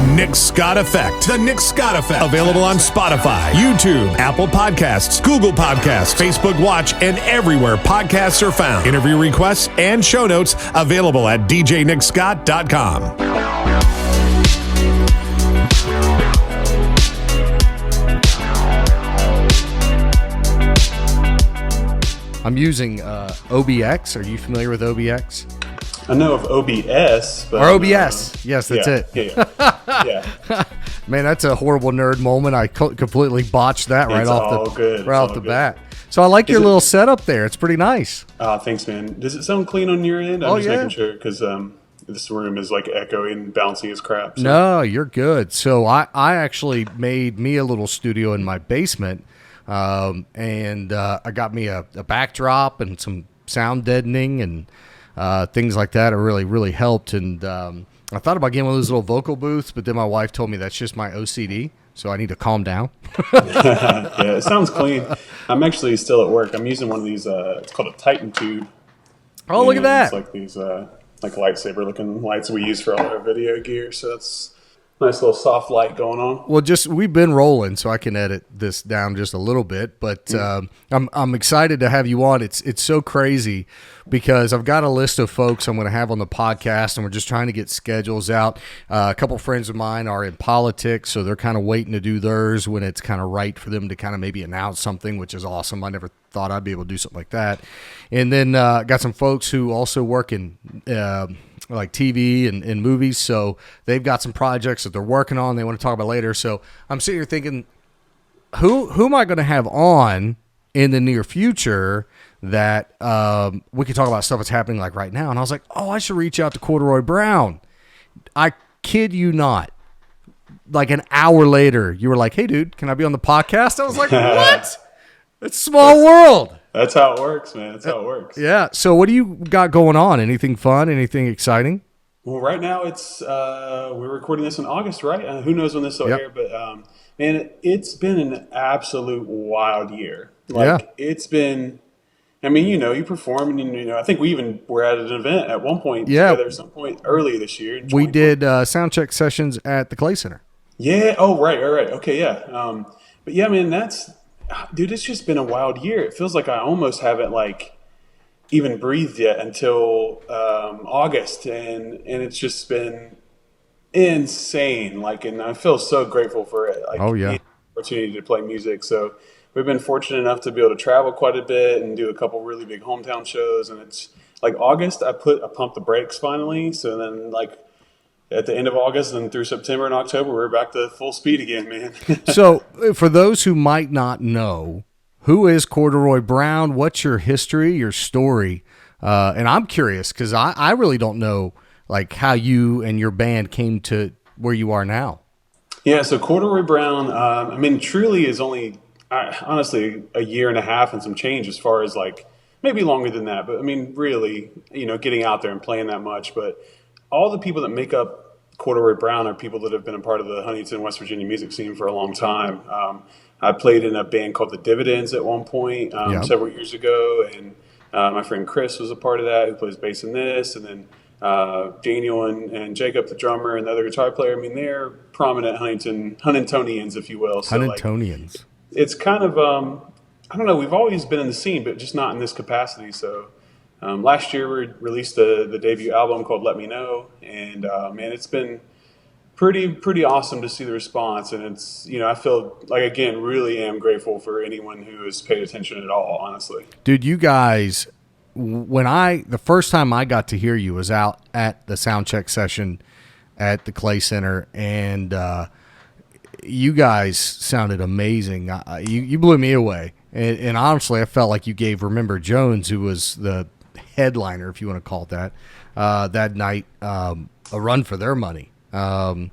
The Nick Scott Effect. The Nick Scott Effect. Available on Spotify, YouTube, Apple Podcasts, Google Podcasts, Facebook Watch, and everywhere podcasts are found. Interview requests and show notes available at djnickscott.com. I'm using OBX. Are you familiar with OBX? I know of OBS. But, or OBS. Yes, that's it. Yeah. Man, that's a horrible nerd moment. I completely botched that right off the bat. So I like your little setup there. It's pretty nice. Thanks, man. Does it sound clean on your end? I'm just making sure because this room is like echoey and bouncy as crap. So. No, you're good. So I actually made me a little studio in my basement. And I got me a backdrop and some sound deadening and things like that. It really, really helped. And I thought about getting one of those little vocal booths, but then my wife told me that's just my OCD, so I need to calm down. Yeah, it sounds clean. I'm actually still at work. I'm using one of these, it's called a Titan tube. Oh, look at that. It's like these like lightsaber-looking lights we use for all our video gear, so that's nice little soft light going on. Well, we've been rolling, so I can edit this down just a little bit. But I'm excited to have you on. It's so crazy because I've got a list of folks I'm going to have on the podcast, and we're just trying to get schedules out. A couple friends of mine are in politics, so they're kind of waiting to do theirs when it's kind of right for them to kind of maybe announce something, which is awesome. I never thought I'd be able to do something like that. And then got some folks who also work in like TV and movies, so they've got some projects that they're working on they want to talk about later. So I'm sitting here thinking, who am I going to have on in the near future that we could talk about stuff that's happening like right now? And I was like, I should reach out to Corduroy Brown. I kid you not. Like an hour later, you were like, hey, dude, can I be on the podcast? I was like, what? It's a small world. That's how it works, man. That's how it works. Yeah. So what do you got going on? Anything fun? Anything exciting? Well, right now it's we're recording this in August, right? Who knows when this will air? But man, it's been an absolute wild year. It's been. I mean, you perform, and I think we even were at an event at one point together at some point early this year. We did sound check sessions at the Clay Center. Yeah. Oh, right. Okay. Yeah. But yeah, man, dude, it's just been a wild year. It feels like I almost haven't even breathed yet until August, and it's just been insane. And I feel so grateful for it. The opportunity to play music. So we've been fortunate enough to be able to travel quite a bit and do a couple really big hometown shows. And it's like August, I pumped the brakes finally. So then at the end of August and through September and October, we're back to full speed again, man. So for those who might not know, who is Corduroy Brown? What's your history, your story? And I'm curious because I really don't know how you and your band came to where you are now. Yeah, so Corduroy Brown, truly is only, honestly, a year and a half and some change as far as maybe longer than that. But really, getting out there and playing that much. But all the people that make up Corduroy Brown are people that have been a part of the Huntington, West Virginia music scene for a long time. I played in a band called the Dividends at one point several years ago, and my friend Chris was a part of that, who plays bass in this, and then Daniel and Jacob, the drummer, and the other guitar player. They're prominent Huntingtonians, if you will. So, Huntingtonians. It's kind of, I don't know, we've always been in the scene, but just not in this capacity, so... last year we released the debut album called Let Me Know, and man, it's been pretty awesome to see the response, and it's I feel again really am grateful for anyone who has paid attention at all, honestly. Dude, you guys, the first time I got to hear you was out at the sound check session at the Clay Center, and you guys sounded amazing. You blew me away, and honestly I felt like you gave Remember Jones, who was the headliner, if you want to call it that night, a run for their money. You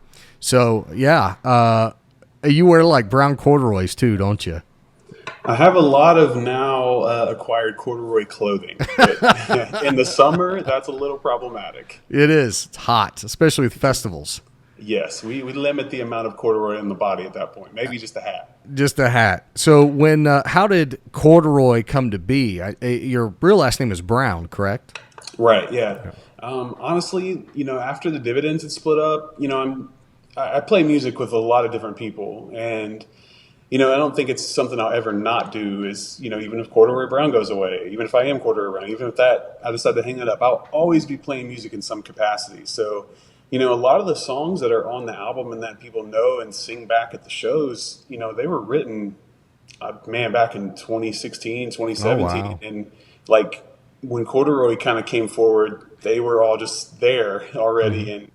wear brown corduroys too, don't you? I have a lot of now acquired corduroy clothing. But in the summer, that's a little problematic. It is. It's hot, especially with festivals. Yes, we limit the amount of corduroy in the body at that point. Maybe just a hat. Just a hat. So how did Corduroy come to be? Your real last name is Brown, correct? Right, yeah. Honestly, after the Dividends had split up, I play music with a lot of different people, and I don't think it's something I'll ever not do. Is even if Corduroy Brown goes away, even if I am Corduroy Brown, even if that I decide to hang it up, I'll always be playing music in some capacity. So, a lot of the songs that are on the album and that people know and sing back at the shows, they were written, back in 2016, 2017, Oh, wow. and like when Corduroy kind of came forward, they were all just there already, and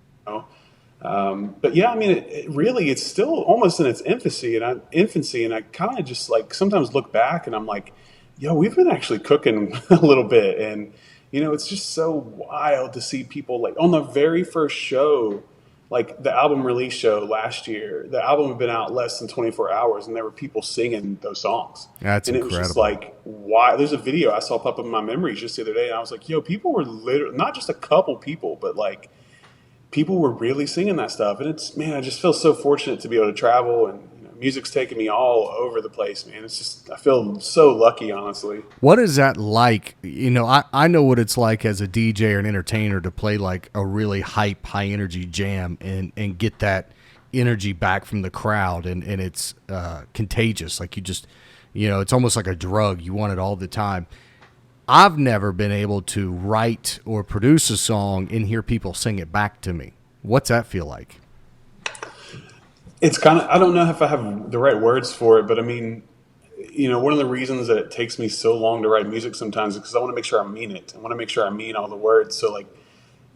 but yeah, I mean, it really, it's still almost in its infancy, and I kind of just like sometimes look back and I'm like, yo, we've been actually cooking a little bit, and it's just so wild to see people like on the very first show, like the album release show last year. The album had been out less than 24 hours, and there were people singing those songs. That's and incredible. It was just like, why? There's a video I saw pop up in my memories just the other day, and I was like, yo, people were literally not just a couple people, but like people were really singing that stuff. And it's, man, I just feel so fortunate to be able to travel, and music's taking me all over the place, man. It's just, I feel so lucky, honestly. What is that like? I know what it's like as a DJ or an entertainer to play like a really hype, high energy jam and get that energy back from the crowd. And it's contagious. Like you just, it's almost like a drug. You want it all the time. I've never been able to write or produce a song and hear people sing it back to me. What's that feel like? It's kind of, I don't know if I have the right words for it, but I mean, one of the reasons that it takes me so long to write music sometimes is because I want to make sure I mean it. I want to make sure I mean all the words. So like,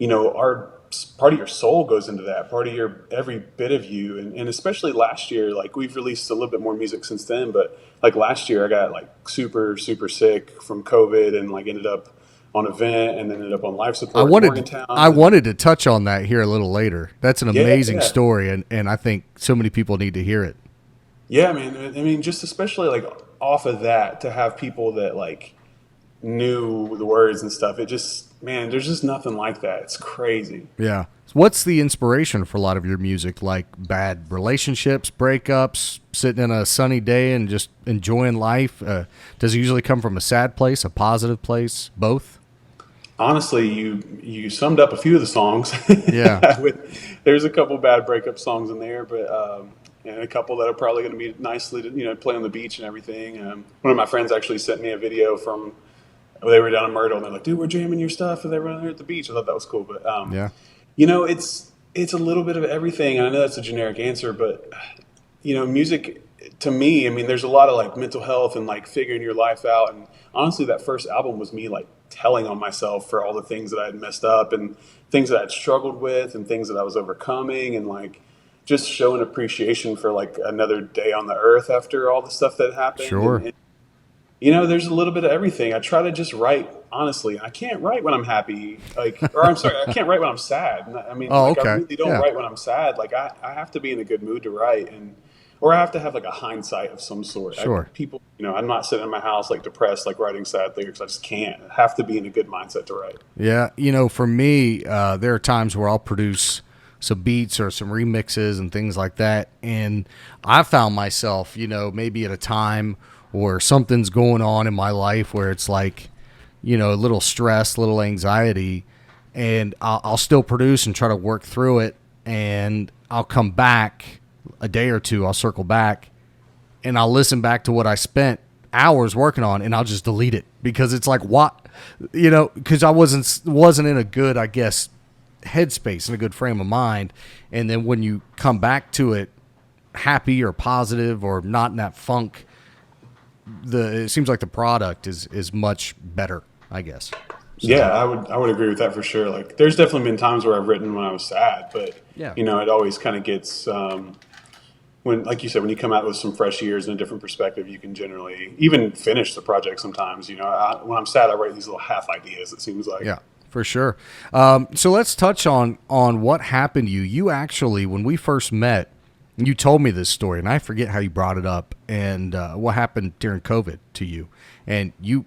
our part of your soul goes into that, part of your, every bit of you. And especially last year, like we've released a little bit more music since then, but like last year I got like super, super sick from COVID and like ended up on a vent and then ended up on life support in Morgantown. I wanted to touch on that here a little later. That's an amazing story, and I think so many people need to hear it. Yeah, man. I mean, just especially like off of that, to have people that like knew the words and stuff, it just, man, there's just nothing like that. It's crazy. Yeah. What's the inspiration for a lot of your music? Like bad relationships, breakups, sitting in a sunny day and just enjoying life? Does it usually come from a sad place, a positive place, both? Honestly, you summed up a few of the songs. Yeah. There's a couple bad breakup songs in there, but and a couple that are probably going to be nicely to play on the beach and everything. One of my friends actually sent me a video from, they were down in Myrtle, and they're like, "Dude, we're jamming your stuff," and they were there at the beach. I thought that was cool, but yeah, it's a little bit of everything. I know that's a generic answer, but music to me, I mean, there's a lot of like mental health and like figuring your life out. And honestly, that first album was me like telling on myself for all the things that I had messed up and things that I'd struggled with and things that I was overcoming, and like just showing appreciation for like another day on the earth after all the stuff that happened. Sure. And, there's a little bit of everything. I try to just write honestly. I can't write when I'm happy, or I'm sorry, I can't write when I'm sad. I mean, I really don't write when I'm sad. Like I have to be in a good mood to write, or I have to have like a hindsight of some sort. Sure. People, I'm not sitting in my house like depressed, like writing sad lyrics. I just can't. I have to be in a good mindset to write. Yeah. For me, there are times where I'll produce some beats or some remixes and things like that. And I found myself, maybe at a time or something's going on in my life where it's like, a little stress, a little anxiety, and I'll still produce and try to work through it. And I'll come back a day or two, I'll circle back and I'll listen back to what I spent hours working on, and I'll just delete it because it's like, what, because I wasn't in a good, I guess, headspace, in a good frame of mind. And then when you come back to it happy or positive or not in that funk, it seems like the product is much better, I guess. So, yeah, I would agree with that for sure. Like, there's definitely been times where I've written when I was sad, but yeah, it always kind of gets when, like you said, when you come out with some fresh ears and a different perspective, you can generally even finish the project sometimes. When I'm sad, I write these little half ideas. It seems like. Yeah, for sure. So let's touch on what happened to you. You actually, when we first met, you told me this story, and I forget how you brought it up, and what happened during COVID to you. And you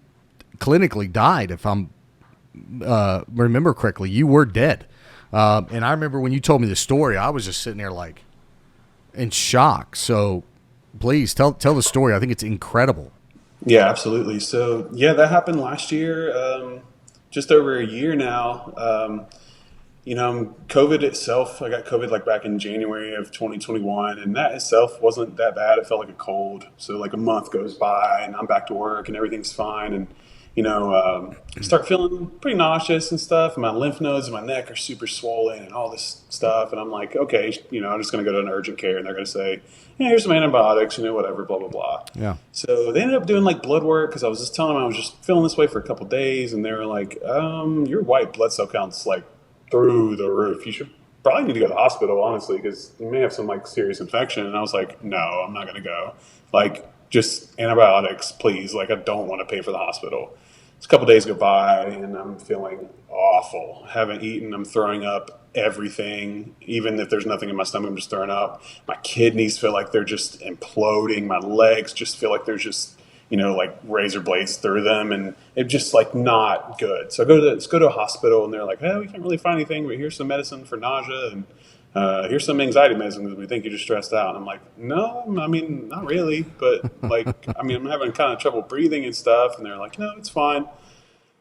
clinically died, if I'm remember correctly. You were dead. And I remember when you told me the story, I was just sitting there like in shock. So please tell the story. I think it's incredible. Yeah, absolutely. So yeah, that happened last year, just over a year now. COVID itself, I got COVID like back in January of 2021, and that itself wasn't that bad. It felt like a cold. So like a month goes by and I'm back to work and everything's fine. And, start feeling pretty nauseous and stuff. And my lymph nodes in my neck are super swollen and all this stuff. And I'm like, okay, I'm just going to go to an urgent care and they're going to say, yeah, here's some antibiotics, whatever, blah, blah, blah. Yeah. So they ended up doing like blood work because I was just telling them I was just feeling this way for a couple of days. And they were like, your white blood cell count's like through the roof. You should probably need to go to the hospital, honestly, because you may have some like serious infection. And I was like, no, I'm not going to go. Like, just antibiotics, please. Like, I don't want to pay for the hospital. So a couple days go by and I'm feeling awful. Haven't eaten. I'm throwing up everything. Even if there's nothing in my stomach, I'm just throwing up. My kidneys feel like they're just imploding. My legs just feel like there's just, like razor blades through them, and it's just like not good. So let's go to a hospital, and they're like, we can't really find anything, but here's some medicine for nausea, and here's some anxiety medicine because we think you're just stressed out. And I'm like, no, I mean, not really, but like, I'm having kind of trouble breathing and stuff. And they're like, no, it's fine.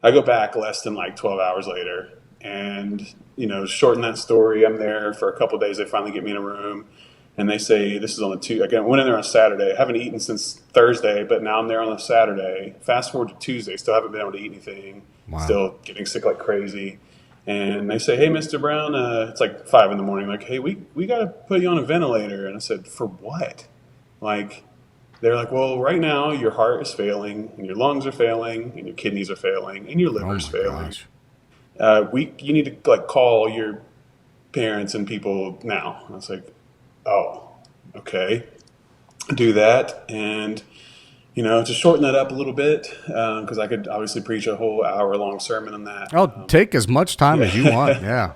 I go back less than like 12 hours later, and shorten that story, I'm there for a couple of days. They finally get me in a room. And they say, this is on the Tuesday. Again, I went in there on Saturday. I haven't eaten since Thursday, but now I'm there on a Saturday. Fast forward to Tuesday, still haven't been able to eat anything. Wow. Still getting sick like crazy. And they say, hey, Mr. Brown, it's like 5 a.m. Like, hey, we got to put you on a ventilator. And I said, for what? Like, they're like, well, right now your heart is failing, and your lungs are failing, and your kidneys are failing, and your liver's failing. You need to like call your parents and people now. And I was like, oh, okay, do that. And, to shorten that up a little bit, because I could obviously preach a whole hour-long sermon on that. Oh, take as much time as you want, yeah.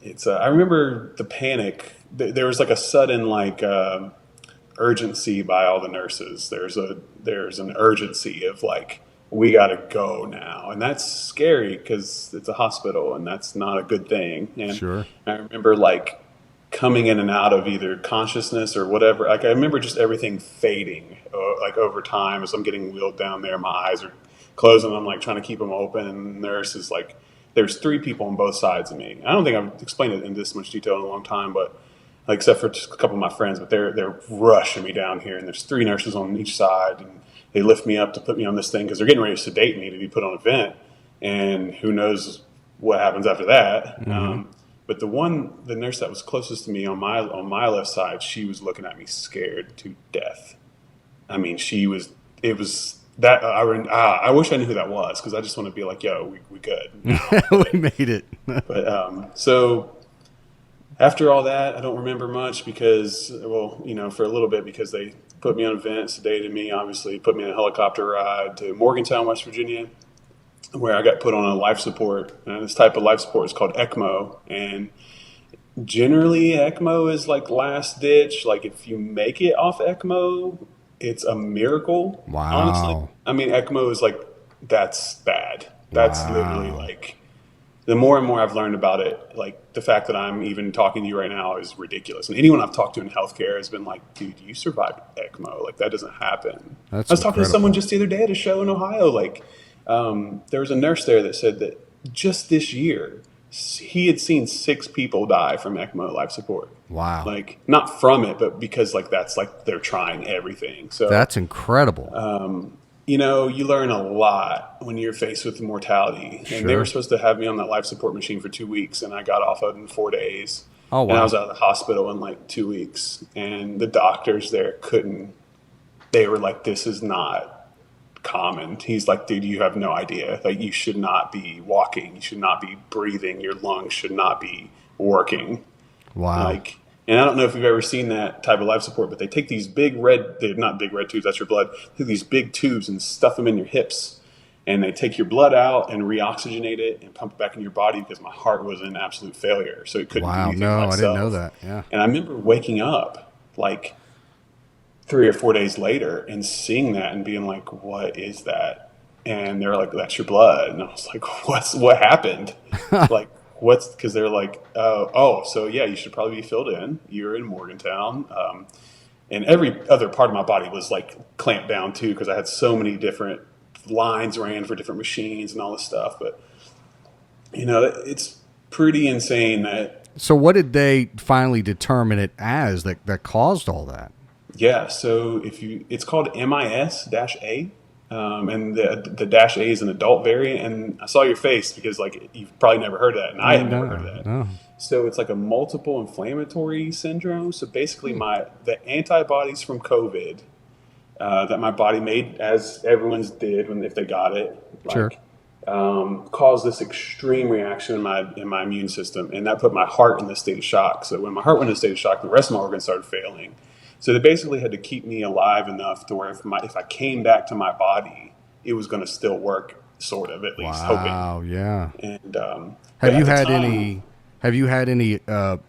It's I remember the panic. There was like a sudden like urgency by all the nurses. There's an urgency of like, we got to go now. And that's scary because it's a hospital, and that's not a good thing. And sure. I remember like coming in and out of either consciousness or whatever. Like I remember just everything fading like over time as I'm getting wheeled down there. My eyes are closing. I'm like trying to keep them open. And the nurse is like, there's 3 people on both sides of me. I don't think I've explained it in this much detail in a long time, but like, except for just a couple of my friends, but they're rushing me down here. And there's 3 nurses on each side, and they lift me up to put me on this thing because they're getting ready to sedate me to be put on a vent. And who knows what happens after that. Mm-hmm. But the nurse that was closest to me on my left side, she was looking at me scared to death. I mean, it was that, I wish I knew who that was, because I just want to be like, yo, we good. We made it. But so after all that, I don't remember much because, for a little bit, because they put me on a vent, sedated me, obviously, put me in a helicopter ride to Morgantown, West Virginia, where I got put on a life support. And this type of life support is called ECMO. And generally, ECMO is like last ditch. Like if you make it off ECMO, it's a miracle. Wow. Honestly. I mean, ECMO is like, that's bad. That's literally like, the more and more I've learned about it, like the fact that I'm even talking to you right now is ridiculous. And anyone I've talked to in healthcare has been like, dude, you survived ECMO. Like that doesn't happen. I was talking to someone just the other day at a show in Ohio. Like there was a nurse there that said that just this year, he had seen 6 people die from ECMO life support. Wow. Like not from it, but because like that's like they're trying everything. So that's incredible. You learn a lot when you're faced with mortality. Sure. And they were supposed to have me on that life support machine for 2 weeks, and I got off of it in 4 days. Oh, wow. And I was out of the hospital in like 2 weeks. And the doctors there they were like, this is not common. He's like, dude, you have no idea. Like, you should not be walking. You should not be breathing. Your lungs should not be working. Wow. And I don't know if you've ever seen that type of life support, but they take these they're not big red tubes, that's your blood. They take these big tubes and stuff them in your hips. And they take your blood out and reoxygenate it and pump it back into your body, because my heart was in absolute failure. So it couldn't do anything by itself. I didn't know that. Yeah. And I remember waking up like 3 or 4 days later and seeing that and being like, what is that? And they're like, that's your blood. And I was like, what happened? Like, because they're like, so yeah, you should probably be filled in. You're in Morgantown. And every other part of my body was like clamped down too, because I had so many different lines ran for different machines and all this stuff. But, pretty insane that. So what did they finally determine it as that caused all that? Yeah, so it's called MIS-A, and the dash A is an adult variant. And I saw your face because like you've probably never heard of that, and I had never heard of that. No. So it's like a multiple inflammatory syndrome. So basically, the antibodies from COVID that my body made, as everyone's did if they got it, Sure. Caused this extreme reaction in my immune system, and that put my heart in this state of shock. So when my heart went in a state of shock, the rest of my organs started failing. So they basically had to keep me alive enough to where if I came back to my body, it was going to still work, sort of, at least, hoping. Wow, yeah. And Have you had any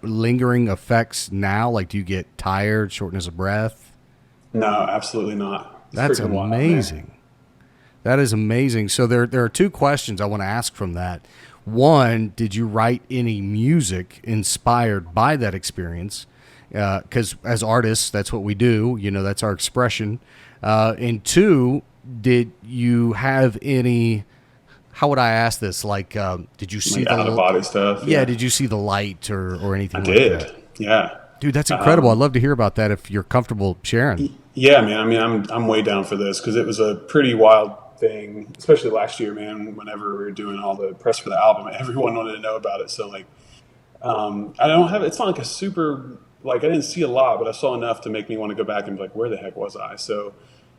lingering effects now? Like, do you get tired, shortness of breath? No, absolutely not. It's That's freaking wild, amazing. man. That is amazing. So there are two questions I want to ask from that. One, did you write any music inspired by that experience? Because as artists, that's what we do. That's our expression. And two, did you have any? How would I ask this? Like, did you see Like out of body stuff? Yeah. Did you see the light or anything? I like did. That? Yeah. Dude, that's incredible. I'd love to hear about that if you're comfortable sharing. Yeah, man. I mean, I'm way down for this because it was a pretty wild thing, especially last year, man. Whenever we were doing all the press for the album, everyone wanted to know about it. So like, I don't have. It's not like a super. Like I didn't see a lot, but I saw enough to make me want to go back and be like, where the heck was I? So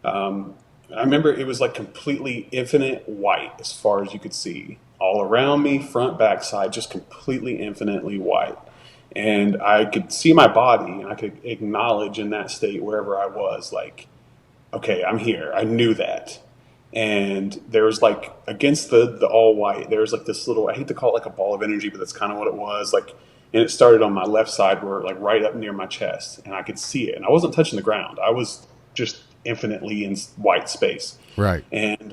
I remember it was like completely infinite white as far as you could see. All around me, front, back, side, just completely infinitely white. And I could see my body and I could acknowledge in that state wherever I was, like, okay, I'm here. I knew that. And there was like, against the all white, there was like this little, I hate to call it like a ball of energy, but that's kind of what it was. Like, and it started on my left side where like right up near my chest, and I could see it. And I wasn't touching the ground. I was just infinitely in white space. Right. And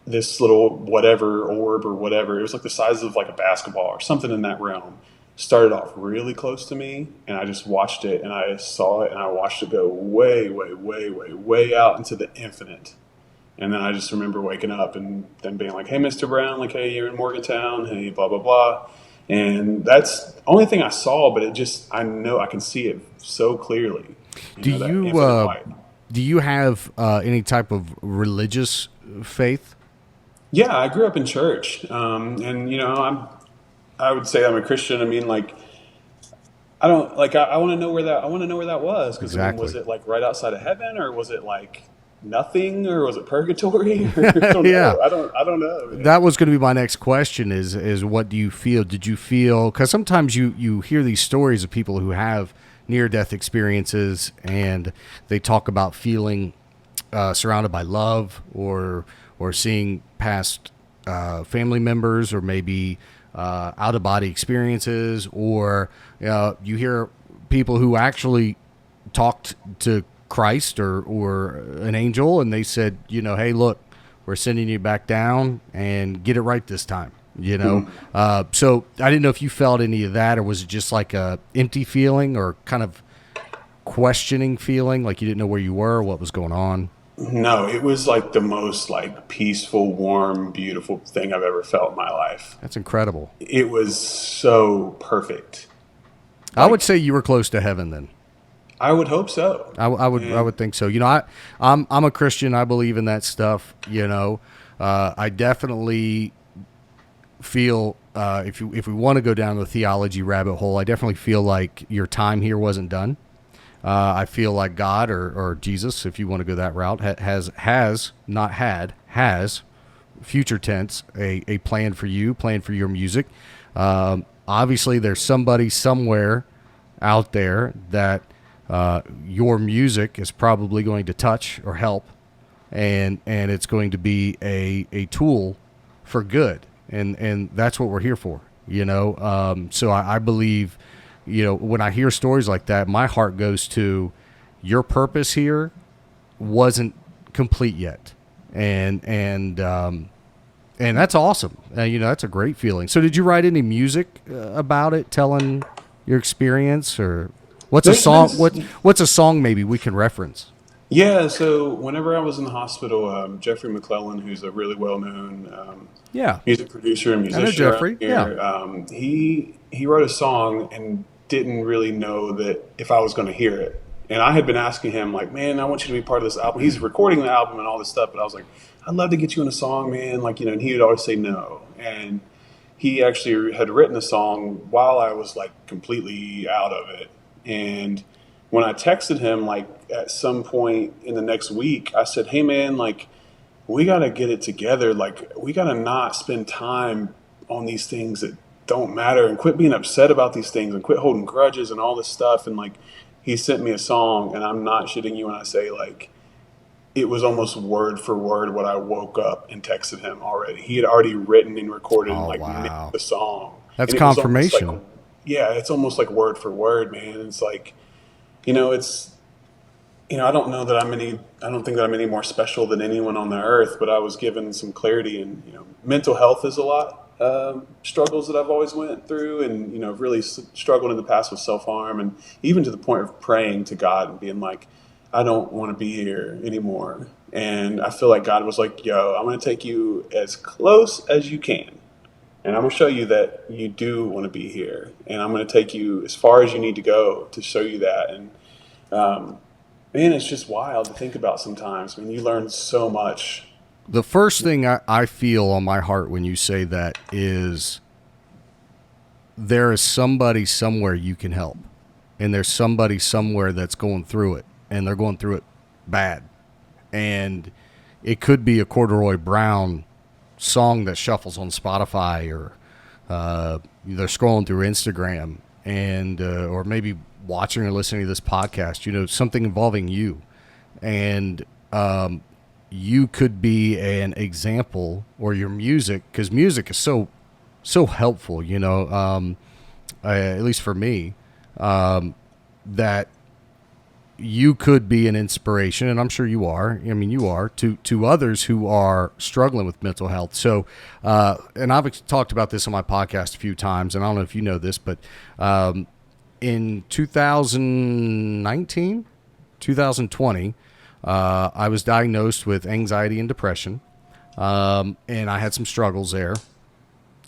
this little whatever orb or whatever, it was like the size of like a basketball or something in that realm, started off really close to me. And I just watched it, and I saw it, and I watched it go way, way, way, way, way out into the infinite. And then I just remember waking up and then being like, hey, Mr. Brown, like, hey, you're in Morgantown, hey, blah, blah, blah. And that's the only thing I saw, but it just, I know I can see it so clearly. Do you have any type of religious faith? Yeah, I grew up in church. And, I would say I'm a Christian. I mean, like, I don't, like, I want to know where that was. Because Exactly. Was it like right outside of heaven, or was it like nothing, or was it purgatory? I don't Yeah. know. I don't know. Man. That was going to be my next question is what do you feel? Did you feel, because sometimes you hear these stories of people who have near-death experiences and they talk about feeling surrounded by love or seeing past family members, or maybe out-of-body experiences, or you hear people who actually talked to Christ or an angel, and they said, hey, look, we're sending you back down and get it right this time, So I didn't know if you felt any of that, or was it just like a empty feeling or kind of questioning feeling, like you didn't know where you were, what was going on? No, it was like the most like peaceful, warm, beautiful thing I've ever felt in my life. That's incredible. It was so perfect. I would say you were close to heaven then. I would hope so. I would think so. I'm a Christian. I believe in that stuff. I definitely feel if we want to go down the theology rabbit hole, I definitely feel like your time here wasn't done. I feel like God or Jesus, if you want to go that route, has future tense a plan for you, plan for your music. Obviously, there's somebody somewhere out there that your music is probably going to touch or help, and it's going to be a tool for good, and that's what we're here for, so I believe, when I hear stories like that, my heart goes to your purpose here wasn't complete yet, and that's awesome. That's a great feeling. So did you write any music about it, telling your experience, or what's a song maybe we can reference? Yeah, so whenever I was in the hospital, Jeffrey McClellan, who's a really well-known Yeah, music producer and I know musician around Jeffrey. Yeah. here, he wrote a song and didn't really know that if I was going to hear it. And I had been asking him, like, man, I want you to be part of this album. He's recording the album and all this stuff, but I was like, I'd love to get you in a song, man. Like, and he would always say no. And he actually had written a song while I was like completely out of it. And when I texted him, like at some point in the next week, I said, hey, man, like, we got to get it together. Like, we got to not spend time on these things that don't matter and quit being upset about these things and quit holding grudges and all this stuff. And like, he sent me a song, and I'm not shitting you when I say, like, it was almost word for word what I woke up and texted him already. He had already written and recorded Wow. the song. That's And it was almost confirmation. like, yeah, it's almost like word for word, man. It's like, it's, I don't know that I don't think that I'm any more special than anyone on the earth, but I was given some clarity, and, mental health is a lot. Struggles that I've always went through, and really struggled in the past with self-harm, and even to the point of praying to God and being like, I don't want to be here anymore. And I feel like God was like, yo, I'm going to take you as close as you can, and I'm going to show you that you do want to be here, and I'm going to take you as far as you need to go to show you that. And man, it's just wild to think about sometimes. I mean, you learn so much. The first thing I feel on my heart when you say that is there is somebody somewhere you can help. And there's somebody somewhere that's going through it, and they're going through it bad. And it could be a Corduroy Brown song that shuffles on Spotify, or they're scrolling through Instagram, and or maybe watching or listening to this podcast, something involving you. And you could be an example, or your music, because music is so helpful, at least for me, that you could be an inspiration, and I'm sure you are. I mean, you are to others who are struggling with mental health. So, and I've talked about this on my podcast a few times, and I don't know if you know this, but in 2019, 2020, I was diagnosed with anxiety and depression, and I had some struggles there.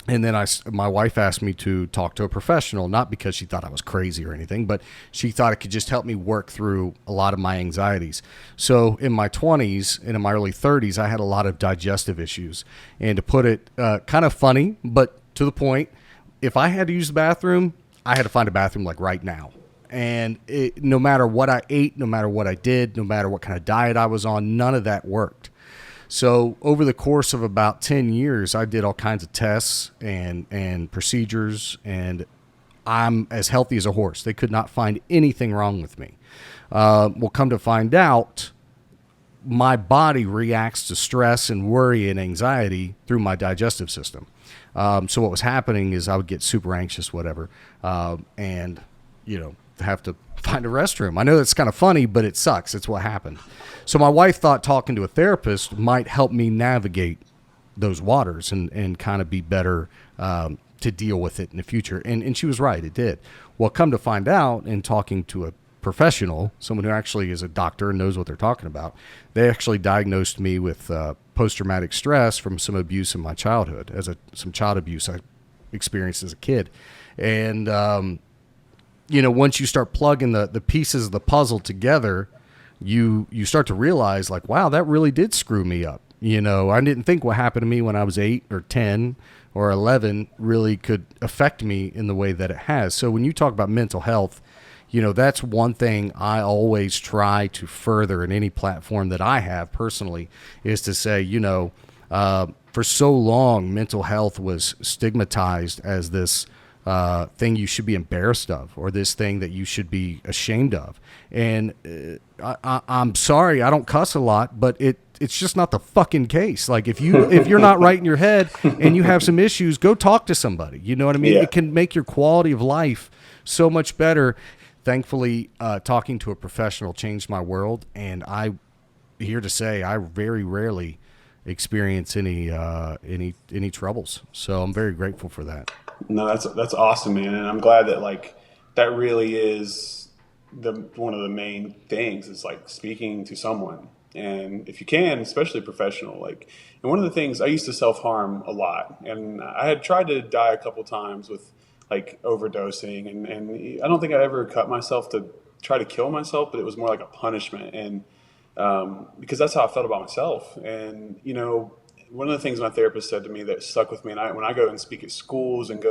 And then my wife asked me to talk to a professional, not because she thought I was crazy or anything, but she thought it could just help me work through a lot of my anxieties. So in my 20s and in my early 30s, I had a lot of digestive issues. And to put it kind of funny, but to the point, if I had to use the bathroom, I had to find a bathroom like right now. And no matter what I ate, no matter what I did, no matter what kind of diet I was on, none of that worked. So over the course of about 10 years, I did all kinds of tests and procedures, and I'm as healthy as a horse. They could not find anything wrong with me. Well, come to find out, my body reacts to stress and worry and anxiety through my digestive system. So what was happening is I would get super anxious, whatever, and, have to find a restroom. I know that's kind of funny, but it sucks. It's what happened. So my wife thought talking to a therapist might help me navigate those waters and kind of be better to deal with it in the future. And she was right. It did. Well, come to find out, in talking to a professional, someone who actually is a doctor and knows what they're talking about, they actually diagnosed me with post-traumatic stress from some abuse in my childhood, some child abuse I experienced as a kid. And, once you start plugging the pieces of the puzzle together, you start to realize, like, wow, that really did screw me up. I didn't think what happened to me when I was 8 or 10 or 11 really could affect me in the way that it has. So when you talk about mental health, that's one thing I always try to further in any platform that I have personally, is to say, for so long, mental health was stigmatized as this thing you should be embarrassed of, or this thing that you should be ashamed of. And I'm sorry, I don't cuss a lot, but it's just not the fucking case. Like, if you're not right in your head and you have some issues, go talk to somebody. You know what I mean? Yeah. It can make your quality of life so much better. Thankfully, talking to a professional changed my world, and I'm here to say I very rarely experience any troubles. So I'm very grateful for that. No, that's awesome, man. And I'm glad that, like, that really is one of the main things is like speaking to someone. And if you can, especially professional, like, and one of the things I used to self-harm a lot, and I had tried to die a couple times with like overdosing, and I don't think I ever cut myself to try to kill myself, but it was more like a punishment. And because that's how I felt about myself. And, you know, one of the things my therapist said to me that stuck with me, and when I go and speak at schools and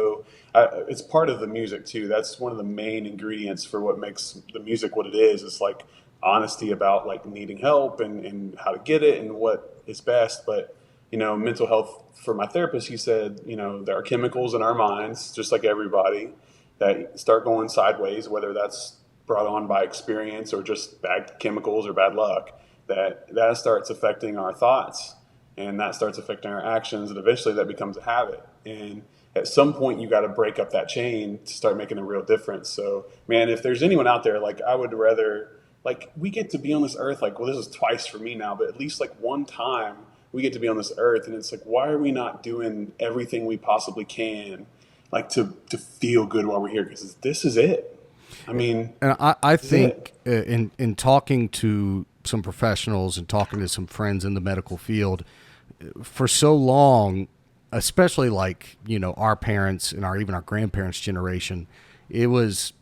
it's part of the music too. That's one of the main ingredients for what makes the music what it is. It's like honesty about like needing help and how to get it and what is best. But, you know, mental health, for my therapist, he said, you know, there are chemicals in our minds, just like everybody, that start going sideways, whether that's brought on by experience or just bad chemicals or bad luck, that starts affecting our thoughts, and that starts affecting our actions, and eventually that becomes a habit. And at some point you got to break up that chain to start making a real difference. So, man, if there's anyone out there, like, I would rather, like, we get to be on this earth, like, well, this is twice for me now, but at least like one time we get to be on this earth, and it's like, why are we not doing everything we possibly can, like, to feel good while we're here? Because this is it. I mean, and I think in talking to some professionals and talking to some friends in the medical field, for so long, especially like, you know, our parents and even our grandparents' generation, it was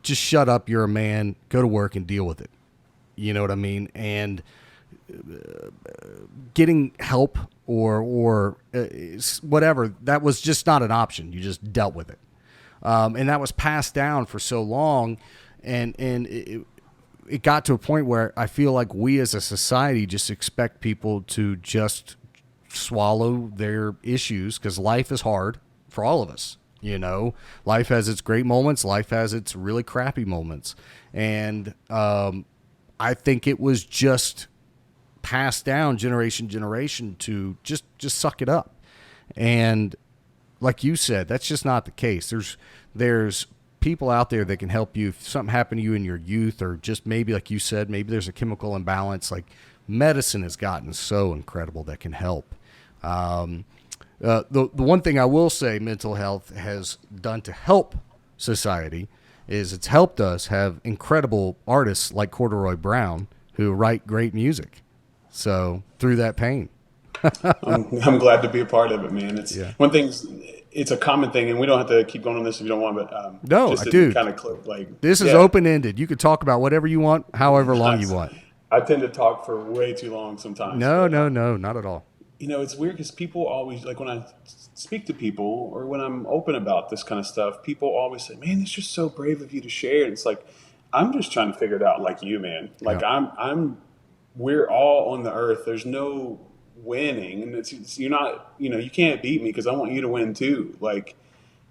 just shut up, you're a man, go to work and deal with it. You know what I mean? And getting help or whatever, that was just not an option. You just dealt with it. And that was passed down for so long. And it got to a point where I feel like we as a society just expect people to just swallow their issues, because life is hard for all of us. You know, life has its great moments. Life has its really crappy moments. And I think it was just passed down generation to just suck it up. And like you said, that's just not the case. There's people out there that can help you if something happened to you in your youth, or just maybe, like you said, maybe there's a chemical imbalance. Like, medicine has gotten so incredible that can help. The one thing I will say mental health has done to help society is it's helped us have incredible artists like Corduroy Brown who write great music. So through that pain. I'm glad to be a part of it, man. It's one thing. It's a common thing, and we don't have to keep going on this if you don't want. But no, just I do. Kind of clip, like, this is open ended. You can talk about whatever you want, however long you want. I tend to talk for way too long sometimes. No, not at all. You know, it's weird because people always, like, when I speak to people or when I'm open about this kind of stuff, people always say, "Man, it's just so brave of you to share." And it's like, I'm just trying to figure it out, like you, man. Like, we're all on the earth. There's no winning, and you're not, you know, you can't beat me because I want you to win too. Like,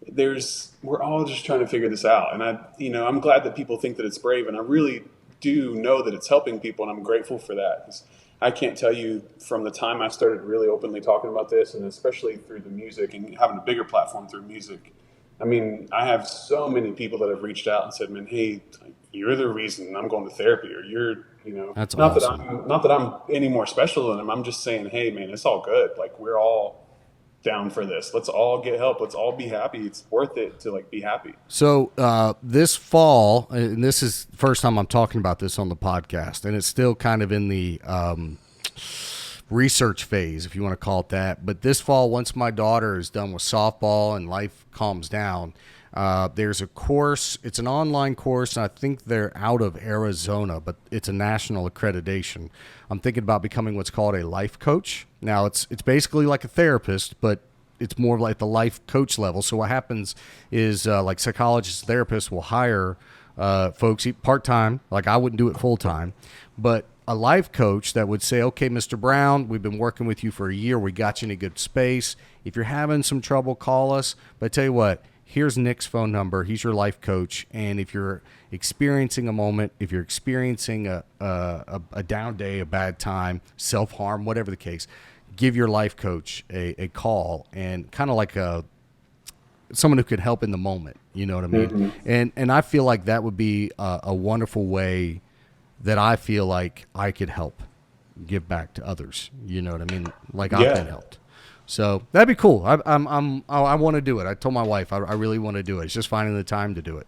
we're all just trying to figure this out. And I'm glad that people think that it's brave, and I really do know that it's helping people, and I'm grateful for that. 'Cause I can't tell you, from the time I started really openly talking about this, and especially through the music and having a bigger platform through music, I mean, I have so many people that have reached out and said, "Man, hey, you're the reason I'm going to therapy," or "You're, you know," that's not awesome. Not that I'm any more special than them. I'm just saying, hey, man, it's all good. Like, we're all down for this. Let's all get help. Let's all be happy. It's worth it to, like, be happy. So this fall, and this is the first time I'm talking about this on the podcast, and it's still kind of in the research phase, if you want to call it that. But this fall, once my daughter is done with softball and life calms down, there's a course. It's an online course, and I think they're out of Arizona, but it's a national accreditation. I'm thinking about becoming what's called a life coach. Now, it's basically like a therapist, but it's more like the life coach level. So what happens is like psychologists, therapists will hire folks part-time. Like, I wouldn't do it full-time, but a life coach that would say, "Okay, Mr. Brown, we've been working with you for a year. We got you in a good space. If you're having some trouble, call us. But I tell you what, here's Nick's phone number. He's your life coach. And if you're experiencing a moment, if you're experiencing a down day, a bad time, self-harm, whatever the case, give your life coach a call," and kind of like someone who could help in the moment. You know what I mean? Mm-hmm. And I feel like that would be a wonderful way that I feel like I could help give back to others. You know what I mean? Like, I've been helped. So that'd be cool. I want to do it. I told my wife I really want to do it. It's just finding the time to do it.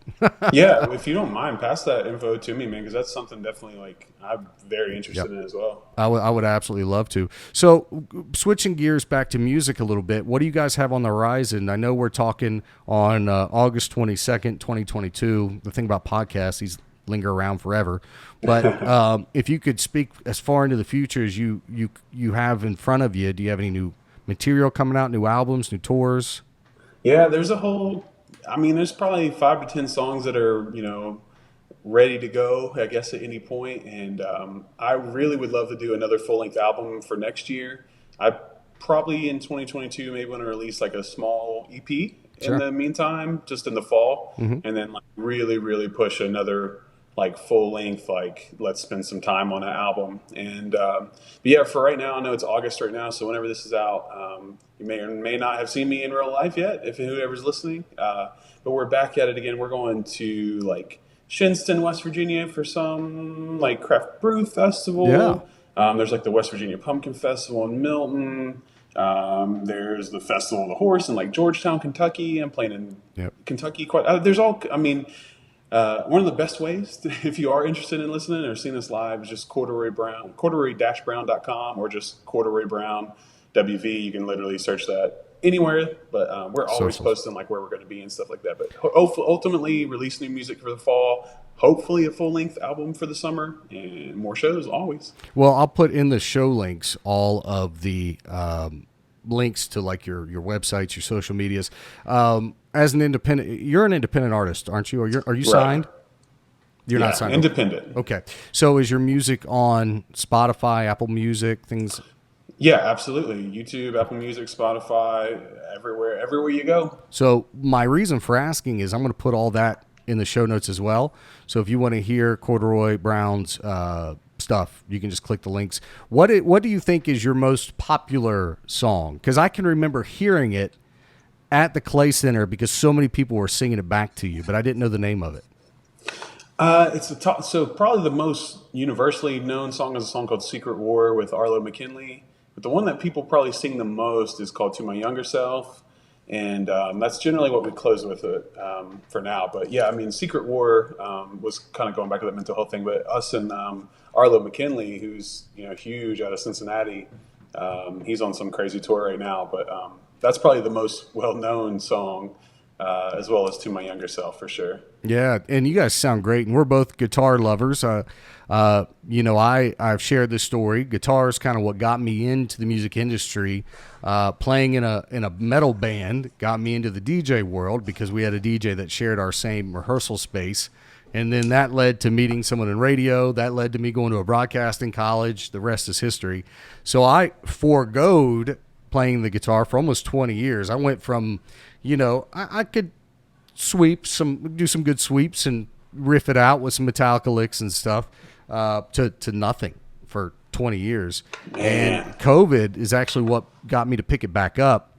Yeah, if you don't mind, pass that info to me, man, because that's something definitely like I'm very interested in as well. I would absolutely love to. So switching gears back to music a little bit, what do you guys have on the horizon? I know we're talking on August 22nd, 2022. The thing about podcasts, these linger around forever. But if you could speak as far into the future as you have in front of you, do you have any new material coming out, new albums, new tours? Yeah, there's there's probably 5 to 10 songs that are, ready to go, I guess, at any point. And I really would love to do another full-length album for next year. I probably in 2022 maybe want to release like a small EP in the meantime, just in the fall, and then like really, really push another like full length, like let's spend some time on an album. And but yeah, for right now, I know it's August right now, so whenever this is out, you may or may not have seen me in real life yet, if whoever's listening. But we're back at it again. We're going to like Shinston, West Virginia for some like craft brew festival. Yeah. There's like the West Virginia Pumpkin Festival in Milton. There's the Festival of the Horse in like Georgetown, Kentucky. I'm playing in Kentucky quite. There's all. One of the best ways, if you are interested in listening or seeing this live, is just Corduroy Brown, corduroy-brown.com, or just Corduroy Brown WV. You can literally search that anywhere, but we're always posting like where we're going to be and stuff like that. But ultimately, release new music for the fall, hopefully a full-length album for the summer, and more shows always. Well, I'll put in the show links all of the links to like your websites, your social medias. As an independent, you're an independent artist, aren't you? Or are you signed? You're not signed. Independent. Okay. So is your music on Spotify, Apple Music, things? Yeah, absolutely. YouTube, Apple Music, Spotify, everywhere you go. So my reason for asking is I'm going to put all that in the show notes as well. So if you want to hear Corduroy Brown's stuff, you can just click the links. What do you think is your most popular song? Because I can remember hearing it at the Clay Center because so many people were singing it back to you, but I didn't know the name of it. It's the top. So probably the most universally known song is a song called "Secret War" with Arlo McKinley. But the one that people probably sing the most is called "To My Younger Self," and that's generally what we close with it for now. But yeah, I mean, "Secret War" was kind of going back to that mental health thing. But us and Arlo McKinley, who's huge out of Cincinnati, he's on some crazy tour right now. But that's probably the most well-known song, as well as "To My Younger Self" for sure. Yeah, and you guys sound great, and we're both guitar lovers. I've shared this story. Guitar is kind of what got me into the music industry. Playing in a metal band got me into the DJ world because we had a DJ that shared our same rehearsal space. And then that led to meeting someone in radio. That led to me going to a broadcasting college. The rest is history. So I foregoed playing the guitar for almost 20 years. I went from, I could do some good sweeps and riff it out with some Metallica licks and stuff, to nothing for 20 years. And COVID is actually what got me to pick it back up.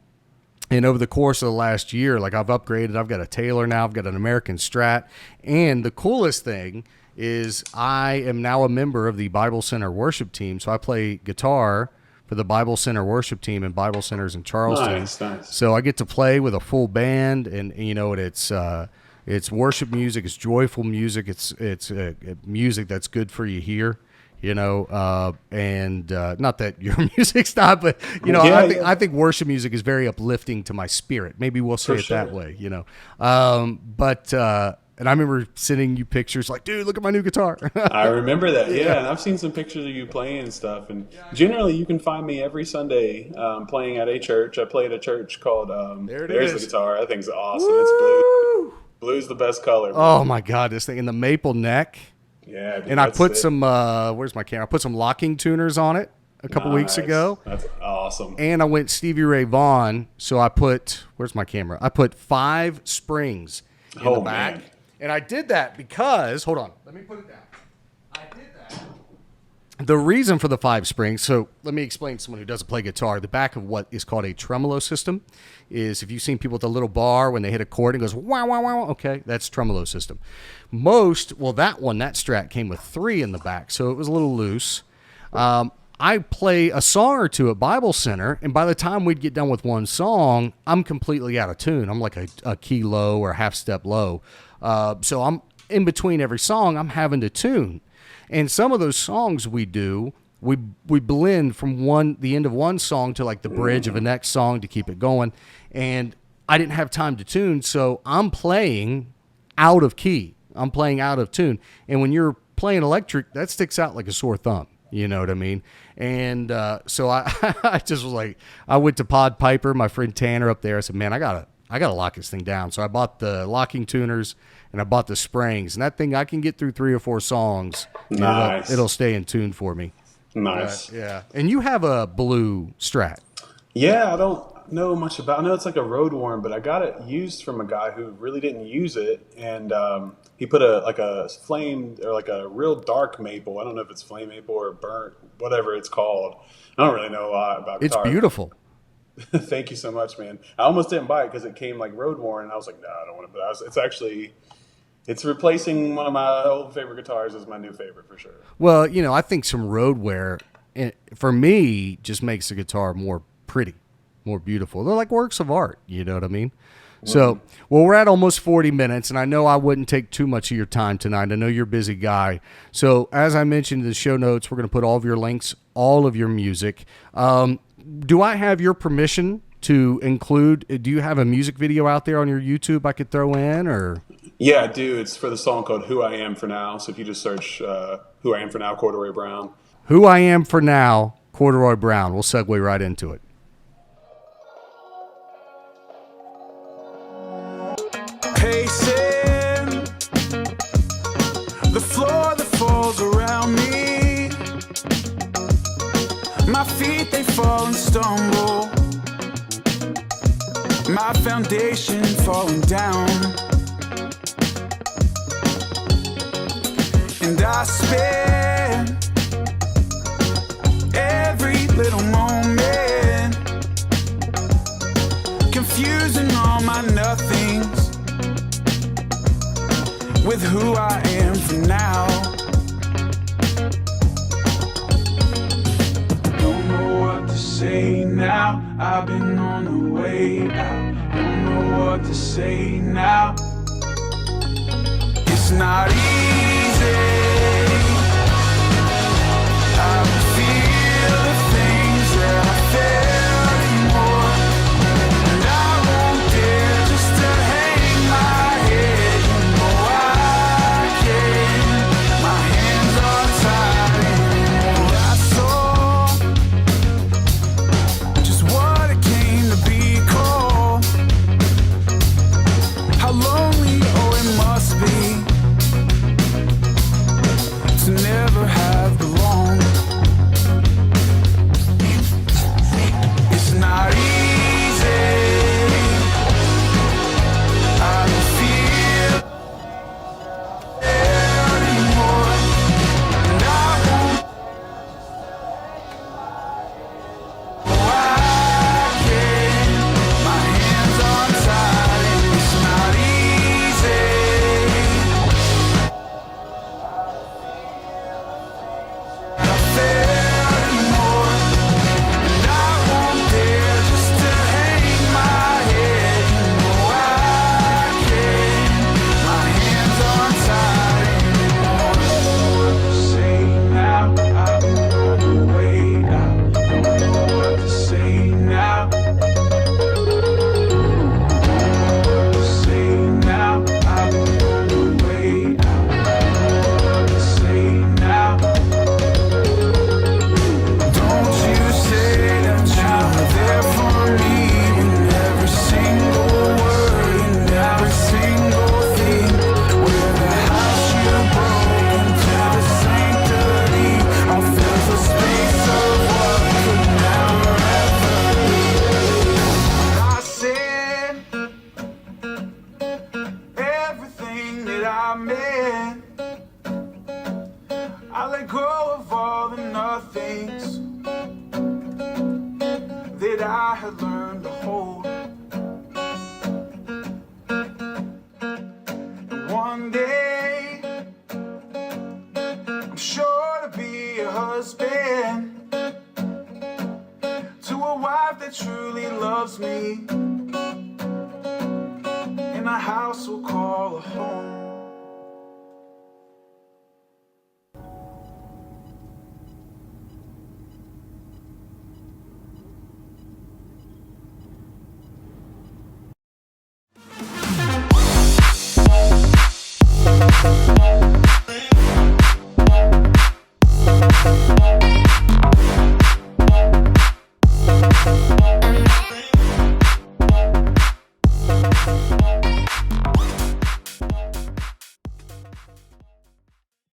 And over the course of the last year, like I've upgraded, I've got a Taylor now, I've got an American Strat. And the coolest thing is I am now a member of the Bible Center worship team. So I play guitar for the Bible Center worship team in Bible Centers in Charleston. Nice. So I get to play with a full band, and it's worship music, it's joyful music, it's music that's good for you here. And not that your music's not, but I think worship music is very uplifting to my spirit. Maybe we'll say it that way, and I remember sending you pictures like, dude, look at my new guitar. I remember that. Yeah. And I've seen some pictures of you playing and stuff. And generally you can find me every Sunday playing at a church. I play at a church called There's the Guitar. I think it's awesome. Woo! It's blue. Blue's the best color. Man. Oh my God, this thing in the maple neck. Yeah, dude, and I put some where's my camera? I put some locking tuners on it a couple weeks ago. That's awesome. And I went Stevie Ray Vaughan, so I put where's my camera? I put 5 springs in the back. Man. And I did that because hold on, let me put it down. I did that. The reason for the 5 springs, so let me explain to someone who doesn't play guitar. The back of what is called a tremolo system is, if you've seen people with a little bar when they hit a chord and it goes wow, wow, wow, okay, that's tremolo system. That Strat came with 3 in the back, so it was a little loose. I play a song or two at Bible Center, and by the time we'd get done with one song, I'm completely out of tune. I'm like a key low or a half step low. So I'm in between every song, I'm having to tune. And some of those songs we do, we blend from the end of one song to like the bridge of the next song to keep it going. And I didn't have time to tune, so I'm playing out of key. I'm playing out of tune. And when you're playing electric, that sticks out like a sore thumb. You know what I mean? And so I I just was like, I went to Pod Piper, my friend Tanner up there. I said, man, I gotta lock this thing down. So I bought the locking tuners and I bought the springs. And that thing, I can get through 3 or 4 songs. Nice. It'll stay in tune for me. Nice. Yeah. And you have a blue Strat. Yeah, I don't know much about. I know it's like a road worn, but I got it used from a guy who really didn't use it, and he put a flame or like a real dark maple. I don't know if it's flame maple or burnt, whatever it's called. I don't really know a lot about guitar. It's beautiful. Thank you so much, man. I almost didn't buy it because it came like road worn, and I was like, no, I don't want to. But it's replacing one of my old favorite guitars as my new favorite for sure. Well, I think some road wear, for me, just makes the guitar more pretty, more beautiful. They're like works of art, you know what I mean? So, well, we're at almost 40 minutes, and I know I wouldn't take too much of your time tonight. I know you're a busy guy. So, as I mentioned in the show notes, we're going to put all of your links, all of your music. Do I have your permission to include, do you have a music video out there on your YouTube I could throw in, or? Yeah, I do. It's for the song called Who I Am For Now. So if you just search Who I Am For Now, Corduroy Brown. Who I Am For Now, Corduroy Brown. We'll segue right into it. Pacing the floor that falls around me. My feet, they fall and stumble. My foundation falling down. And I spend every little moment confusing all my nothings with who I am for now. Don't know what to say now. I've been on the way out. Don't know what to say now. It's not easy. I don't feel the things that I felt anymore. And I won't dare just to hang my head. You know I can't. My hands are tied. I saw just what it came to be called. How lonely, oh it must be, to never have belonged. It's not easy. I don't feel anymore. And I won't. Oh, I can't. My hands are tied. It's not easy. I feel anymore. And I won't dare just to hang my head. You know I can't. My hands aren't tied anymore. Don't know what to say now. I've been on the way out. Don't know what to say now. Don't know what to say now. I've been on the way out. Don't know what to say now. Don't you say that you're there for me in every single word, in every single thing. Where the house you broke into the sanctity, I'll fill the space of what could never ever be. I said everything that I meant. I let go of all the nothings that I had learned to hold. And one day, I'm sure to be a husband. that truly loves me, in a house we'll call a home.